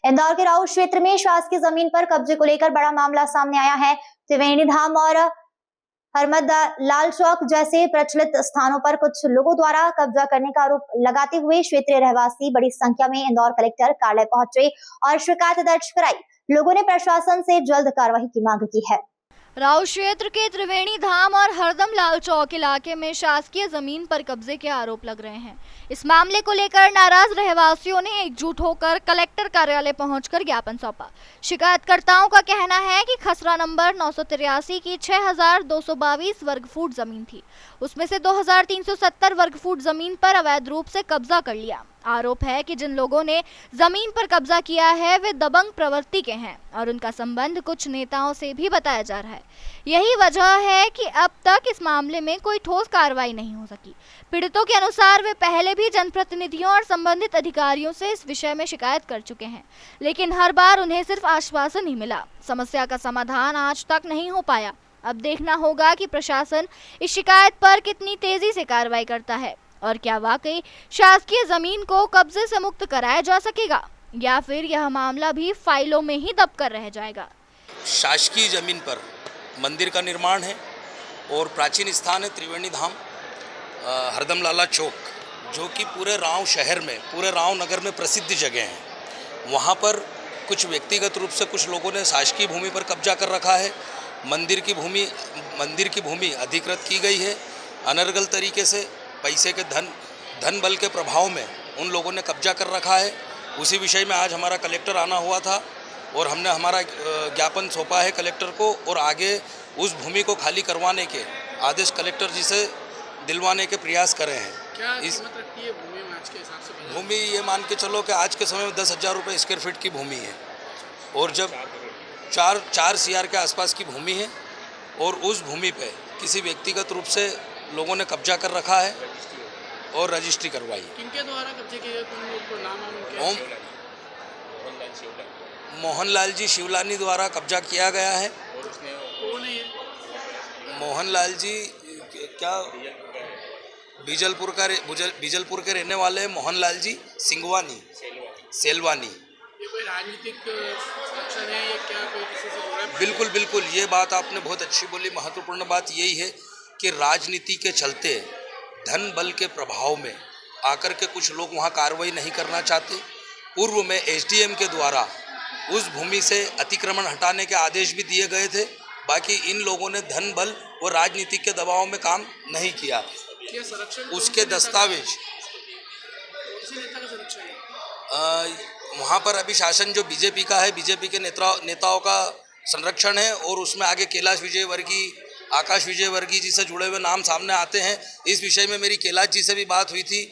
इंदौर के राउत क्षेत्र में शासकीय जमीन पर कब्जे को लेकर बड़ा मामला सामने आया है। त्रिवेणी धाम और हरमद लाल चौक जैसे प्रचलित स्थानों पर कुछ लोगों द्वारा कब्जा करने का आरोप लगाते हुए क्षेत्रीय रहवासी बड़ी संख्या में इंदौर कलेक्टर कार्यालय पहुंचे और शिकायत दर्ज कराई। लोगों ने प्रशासन से जल्द कार्रवाई की मांग की है। राउत क्षेत्र के त्रिवेणी धाम और हरदम लाल चौक इलाके में शासकीय जमीन पर कब्जे के आरोप लग रहे हैं। इस मामले को लेकर नाराज रहवासियों ने एकजुट होकर कलेक्टर कार्यालय पहुंचकर ज्ञापन सौंपा। शिकायतकर्ताओं का कहना है कि खसरा नंबर 983 की 6222 वर्ग फुट जमीन थी, उसमें से 2370 वर्ग फुट जमीन पर अवैध रूप से कब्जा कर लिया। आरोप है कि जिन लोगों ने जमीन पर कब्जा किया है वे दबंग प्रवृत्ति के हैं और उनका संबंध कुछ नेताओं से भी बताया जा रहा है। यही वजह है कि अब तक इस मामले में कोई ठोस कार्रवाई नहीं हो सकी। पीड़ितों के अनुसार वे पहले भी जनप्रतिनिधियों और संबंधित अधिकारियों से इस विषय में शिकायत कर चुके हैं, लेकिन हर बार उन्हें सिर्फ आश्वासन ही मिला। समस्या का समाधान आज तक नहीं हो पाया। अब देखना होगा कि प्रशासन इस शिकायत पर कितनी तेजी से कार्रवाई करता है और क्या वाकई शासकीय जमीन को कब्जे से मुक्त कराया जा सकेगा या फिर यह मामला भी फाइलों में ही दबकर रह जाएगा। शासकीय जमीन पर मंदिर का निर्माण है और प्राचीन स्थान है त्रिवेणी धाम हरदम लाला चौक, जो कि पूरे राव शहर में, पूरे राव नगर में प्रसिद्ध जगह है। वहाँ पर कुछ व्यक्तिगत रूप से कुछ लोगों ने शासकीय भूमि पर कब्जा कर रखा है। मंदिर की भूमि अधिकृत की गई है। अनर्गल तरीके से पैसे के धन बल के प्रभाव में उन लोगों ने कब्जा कर रखा है। उसी विषय में आज हमारा कलेक्टर आना हुआ था और हमने हमारा ज्ञापन सौंपा है कलेक्टर को और आगे उस भूमि को खाली करवाने के आदेश कलेक्टर जी से दिलवाने के प्रयास कर रहे हैं। क्या कीमत रखती है भूमि में आज के हिसाब से? भूमि ये मान के चलो कि आज के समय में 10,000 रुपये स्क्वायर फीट की भूमि है और जब 4 CR के आसपास की भूमि है और उस भूमि पे किसी व्यक्तिगत रूप से लोगों ने कब्जा कर रखा है और रजिस्ट्री करवाई। किनके द्वारा कब्जे किए गए? नाम मोहनलाल जी शिवलानी द्वारा कब्जा किया गया है। कौन है ये? मोहनलाल जी क्या बीजलपुर के रहने वाले हैं। मोहनलाल जी सेलवानी। ये कोई राजनीतिक संरक्षण है या क्या? कोई किसी से जुड़ा है? बिल्कुल ये बात आपने बहुत अच्छी बोली। महत्वपूर्ण बात यही है कि राजनीति के चलते धन बल के प्रभाव में आकर के कुछ लोग वहाँ कार्रवाई नहीं करना चाहते। पूर्व में SDM के द्वारा उस भूमि से अतिक्रमण हटाने के आदेश भी दिए गए थे। बाकी इन लोगों ने धन बल व राजनीति के दबाव में काम नहीं किया। उसके दस्तावेज वहाँ पर अभी शासन जो बीजेपी का है, बीजेपी के नेताओं का संरक्षण है और उसमें आगे कैलाश विजयवर्गीय, आकाश विजयवर्गीय जी से जुड़े हुए नाम सामने आते हैं। इस विषय में मेरी कैलाश जी से भी बात हुई थी।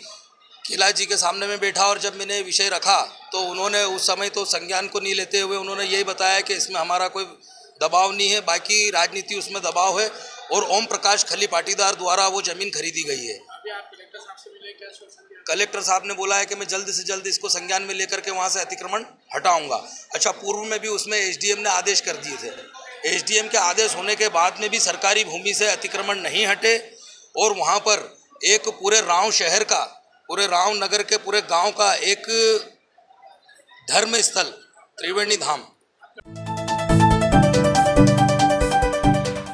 कैलाश जी के सामने में बैठा और जब मैंने विषय रखा तो उन्होंने उस समय तो संज्ञान को नहीं लेते हुए उन्होंने यही बताया कि इसमें हमारा कोई दबाव नहीं है, बाकी राजनीति उसमें दबाव है और ओम प्रकाश खली पाटीदार द्वारा वो ज़मीन खरीदी गई है। अभी आप कलेक्टर साहब से मिले, क्या आश्वासन दिया? कलेक्टर साहब ने बोला है कि मैं जल्द से जल्द इसको संज्ञान में लेकर के वहाँ से अतिक्रमण हटाऊंगा। अच्छा, पूर्व में भी उसमें SDM ने आदेश कर दिए थे। SDM के आदेश होने के बाद में भी सरकारी भूमि से अतिक्रमण नहीं हटे और वहाँ पर एक पूरे राव शहर का, पूरे राव नगर के पूरे गांव का एक धर्म स्थल त्रिवेणी धाम